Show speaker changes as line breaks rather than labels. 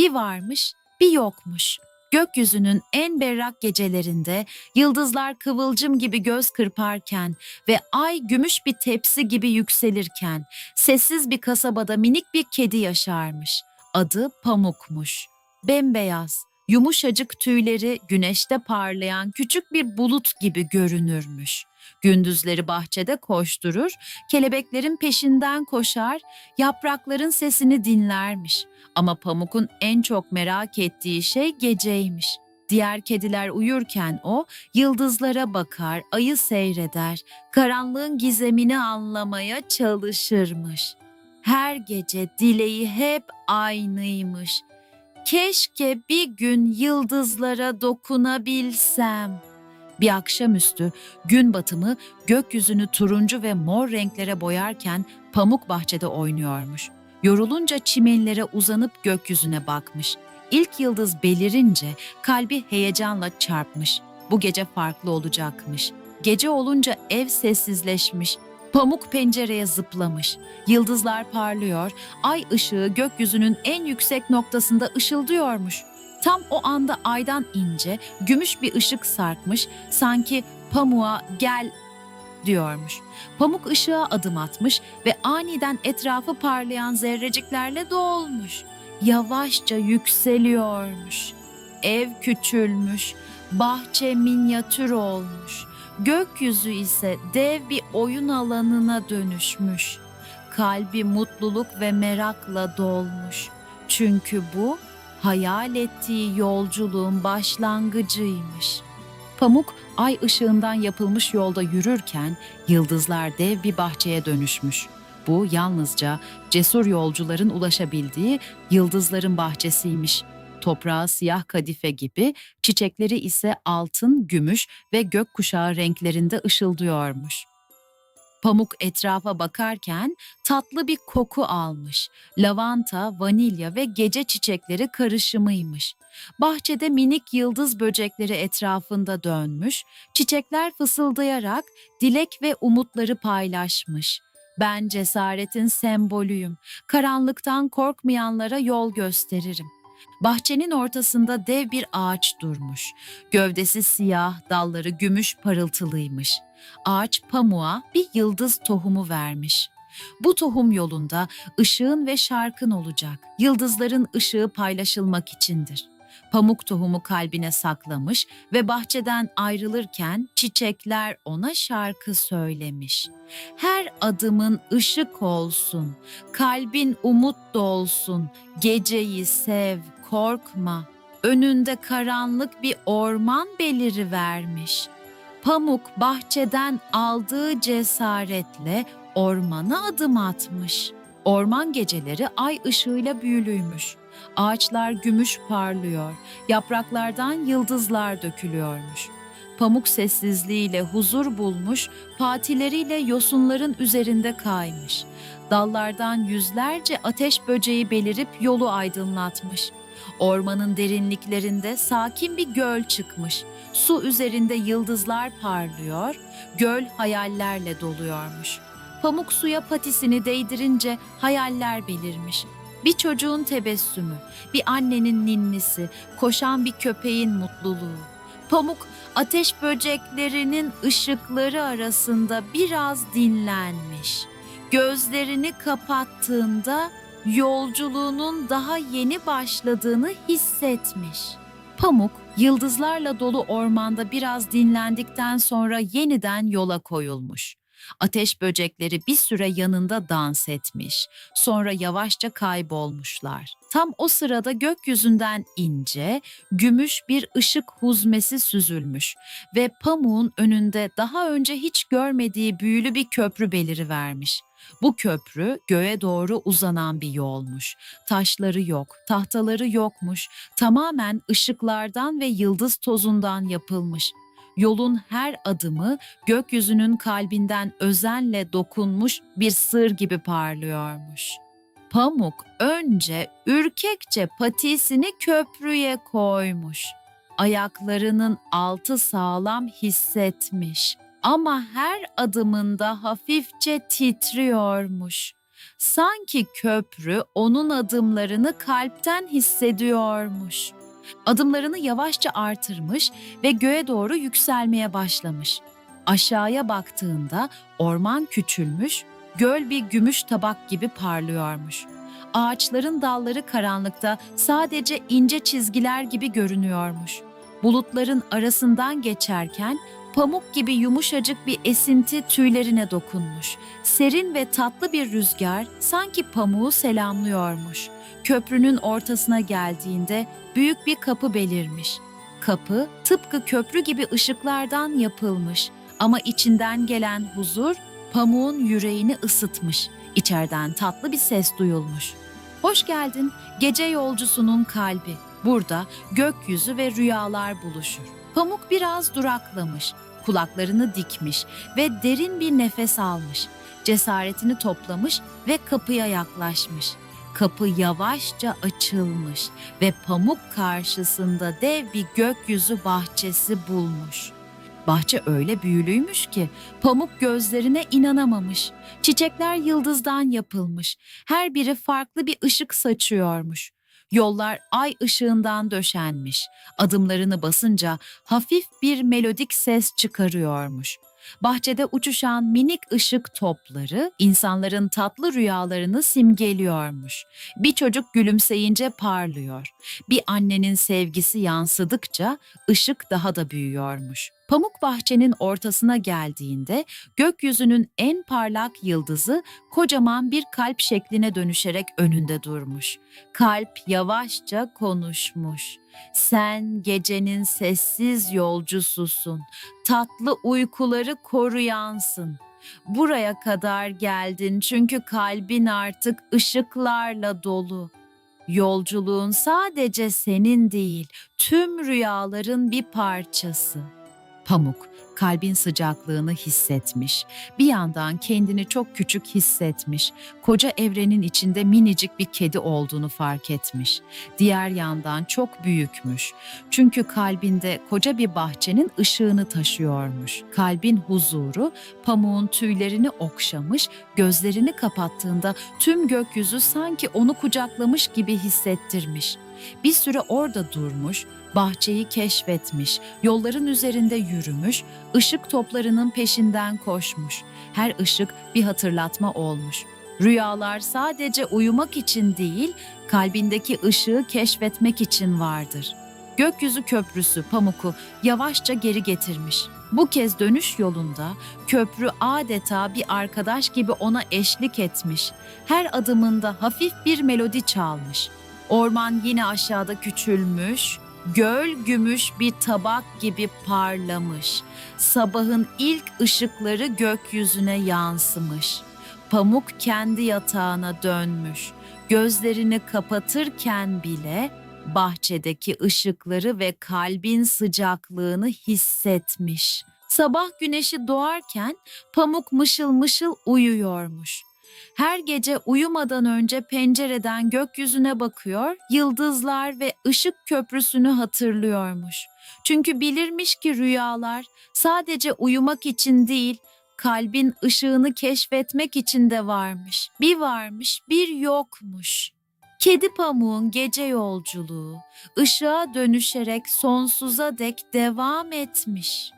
Bir varmış, bir yokmuş. Gökyüzünün en berrak gecelerinde yıldızlar kıvılcım gibi göz kırparken ve ay gümüş bir tepsi gibi yükselirken sessiz bir kasabada minik bir kedi yaşarmış. Adı Pamuk'muş. Bembeyaz, yumuşacık tüyleri güneşte parlayan küçük bir bulut gibi görünürmüş. Gündüzleri bahçede koşturur, kelebeklerin peşinden koşar, yaprakların sesini dinlermiş. Ama Pamuk'un en çok merak ettiği şey geceymiş. Diğer kediler uyurken o yıldızlara bakar, ayı seyreder, karanlığın gizemini anlamaya çalışırmış. Her gece dileği hep aynıymış. Keşke bir gün yıldızlara dokunabilsem. Bir akşamüstü gün batımı gökyüzünü turuncu ve mor renklere boyarken Pamuk bahçede oynuyormuş. Yorulunca çimenlere uzanıp gökyüzüne bakmış. İlk yıldız belirince kalbi heyecanla çarpmış. Bu gece farklı olacakmış. Gece olunca ev sessizleşmiş. Pamuk pencereye zıplamış. Yıldızlar parlıyor, ay ışığı gökyüzünün en yüksek noktasında ışıldıyormuş. Tam o anda aydan ince, gümüş bir ışık sarkmış, sanki pamuğa gel diyormuş. Pamuk ışığa adım atmış ve aniden etrafı parlayan zerreciklerle dolmuş. Yavaşça yükseliyormuş. Ev küçülmüş, bahçe minyatür olmuş. Gökyüzü ise dev bir oyun alanına dönüşmüş. Kalbi mutluluk ve merakla dolmuş. Çünkü bu hayal ettiği yolculuğun başlangıcıymış. Pamuk ay ışığından yapılmış yolda yürürken yıldızlar dev bir bahçeye dönüşmüş. Bu yalnızca cesur yolcuların ulaşabildiği yıldızların bahçesiymiş. Toprağı siyah kadife gibi, çiçekleri ise altın, gümüş ve gökkuşağı renklerinde ışıldıyormuş. Pamuk etrafa bakarken tatlı bir koku almış. Lavanta, vanilya ve gece çiçekleri karışımıymış. Bahçede minik yıldız böcekleri etrafında dönmüş, çiçekler fısıldayarak dilek ve umutları paylaşmış. Ben cesaretin sembolüyüm. Karanlıktan korkmayanlara yol gösteririm. Bahçenin ortasında dev bir ağaç durmuş. Gövdesi siyah, dalları gümüş parıltılıymış. Ağaç pamuğa bir yıldız tohumu vermiş. Bu tohum yolunda ışığın ve şarkın olacak. Yıldızların ışığı paylaşılmak içindir. Pamuk tohumu kalbine saklamış ve bahçeden ayrılırken çiçekler ona şarkı söylemiş. Her adımın ışık olsun, kalbin umut dolsun, geceyi sev, korkma. Önünde karanlık bir orman belirivermiş. Pamuk bahçeden aldığı cesaretle ormana adım atmış. Orman geceleri ay ışığıyla büyülüymüş. Ağaçlar gümüş parlıyor, yapraklardan yıldızlar dökülüyormuş. Pamuk sessizliğiyle huzur bulmuş, patileriyle yosunların üzerinde kaymış. Dallardan yüzlerce ateş böceği belirip yolu aydınlatmış. Ormanın derinliklerinde sakin bir göl çıkmış. Su üzerinde yıldızlar parlıyor, göl hayallerle doluyormuş. Pamuk suya patisini değdirince hayaller belirmiş. Bir çocuğun tebessümü, bir annenin ninnisi, koşan bir köpeğin mutluluğu. Pamuk ateş böceklerinin ışıkları arasında biraz dinlenmiş. Gözlerini kapattığında yolculuğunun daha yeni başladığını hissetmiş. Pamuk, yıldızlarla dolu ormanda biraz dinlendikten sonra yeniden yola koyulmuş. Ateş böcekleri bir süre yanında dans etmiş, sonra yavaşça kaybolmuşlar. Tam o sırada gökyüzünden ince, gümüş bir ışık huzmesi süzülmüş ve pamuğun önünde daha önce hiç görmediği büyülü bir köprü belirivermiş. Bu köprü göğe doğru uzanan bir yolmuş. Taşları yok, tahtaları yokmuş. Tamamen ışıklardan ve yıldız tozundan yapılmış. Yolun her adımı gökyüzünün kalbinden özenle dokunmuş bir sır gibi parlıyormuş. Pamuk önce ürkekçe patisini köprüye koymuş. Ayaklarının altı sağlam hissetmiş ama her adımında hafifçe titriyormuş. Sanki köprü onun adımlarını kalpten hissediyormuş. Adımlarını yavaşça artırmış ve göğe doğru yükselmeye başlamış. Aşağıya baktığında orman küçülmüş, göl bir gümüş tabak gibi parlıyormuş. Ağaçların dalları karanlıkta sadece ince çizgiler gibi görünüyormuş. Bulutların arasından geçerken pamuk gibi yumuşacık bir esinti tüylerine dokunmuş. Serin ve tatlı bir rüzgar sanki pamuğu selamlıyormuş. Köprünün ortasına geldiğinde büyük bir kapı belirmiş. Kapı tıpkı köprü gibi ışıklardan yapılmış ama içinden gelen huzur pamuğun yüreğini ısıtmış. İçeriden tatlı bir ses duyulmuş. Hoş geldin, gece yolcusunun kalbi. Burada gökyüzü ve rüyalar buluşur. Pamuk biraz duraklamış, kulaklarını dikmiş ve derin bir nefes almış. Cesaretini toplamış ve kapıya yaklaşmış. Kapı yavaşça açılmış ve pamuk karşısında dev bir gökyüzü bahçesi bulmuş. Bahçe öyle büyülüymüş ki pamuk gözlerine inanamamış. Çiçekler yıldızdan yapılmış. Her biri farklı bir ışık saçıyormuş. Yollar ay ışığından döşenmiş. Adımlarını basınca hafif bir melodik ses çıkarıyormuş. Bahçede uçuşan minik ışık topları insanların tatlı rüyalarını simgeliyormuş. Bir çocuk gülümseyince parlıyor. Bir annenin sevgisi yansıdıkça ışık daha da büyüyormuş. Pamuk bahçenin ortasına geldiğinde gökyüzünün en parlak yıldızı kocaman bir kalp şekline dönüşerek önünde durmuş. Kalp yavaşça konuşmuş. Sen gecenin sessiz yolcususun. Tatlı uykuları koruyansın. Buraya kadar geldin çünkü kalbin artık ışıklarla dolu. Yolculuğun sadece senin değil, tüm rüyaların bir parçası. Pamuk, kalbin sıcaklığını hissetmiş. Bir yandan kendini çok küçük hissetmiş. Koca evrenin içinde minicik bir kedi olduğunu fark etmiş. Diğer yandan çok büyükmüş. Çünkü kalbinde koca bir bahçenin ışığını taşıyormuş. Kalbin huzuru pamuğun tüylerini okşamış, gözlerini kapattığında tüm gökyüzü sanki onu kucaklamış gibi hissettirmiş. Bir süre orada durmuş, bahçeyi keşfetmiş, yolların üzerinde yürümüş, ışık toplarının peşinden koşmuş. Her ışık bir hatırlatma olmuş. Rüyalar sadece uyumak için değil, kalbindeki ışığı keşfetmek için vardır. Gökyüzü köprüsü Pamuk'u yavaşça geri getirmiş. Bu kez dönüş yolunda köprü adeta bir arkadaş gibi ona eşlik etmiş. Her adımında hafif bir melodi çalmış. Orman yine aşağıda küçülmüş, göl gümüş bir tabak gibi parlamış. Sabahın ilk ışıkları gökyüzüne yansımış. Pamuk kendi yatağına dönmüş. Gözlerini kapatırken bile bahçedeki ışıkları ve kalbin sıcaklığını hissetmiş. Sabah güneşi doğarken Pamuk mışıl mışıl uyuyormuş. Her gece uyumadan önce pencereden gökyüzüne bakıyor, yıldızlar ve ışık köprüsünü hatırlıyormuş. Çünkü bilirmiş ki rüyalar sadece uyumak için değil, kalbin ışığını keşfetmek için de varmış. Bir varmış, bir yokmuş. Kedi pamuğun gece yolculuğu ışığa dönüşerek sonsuza dek devam etmiş.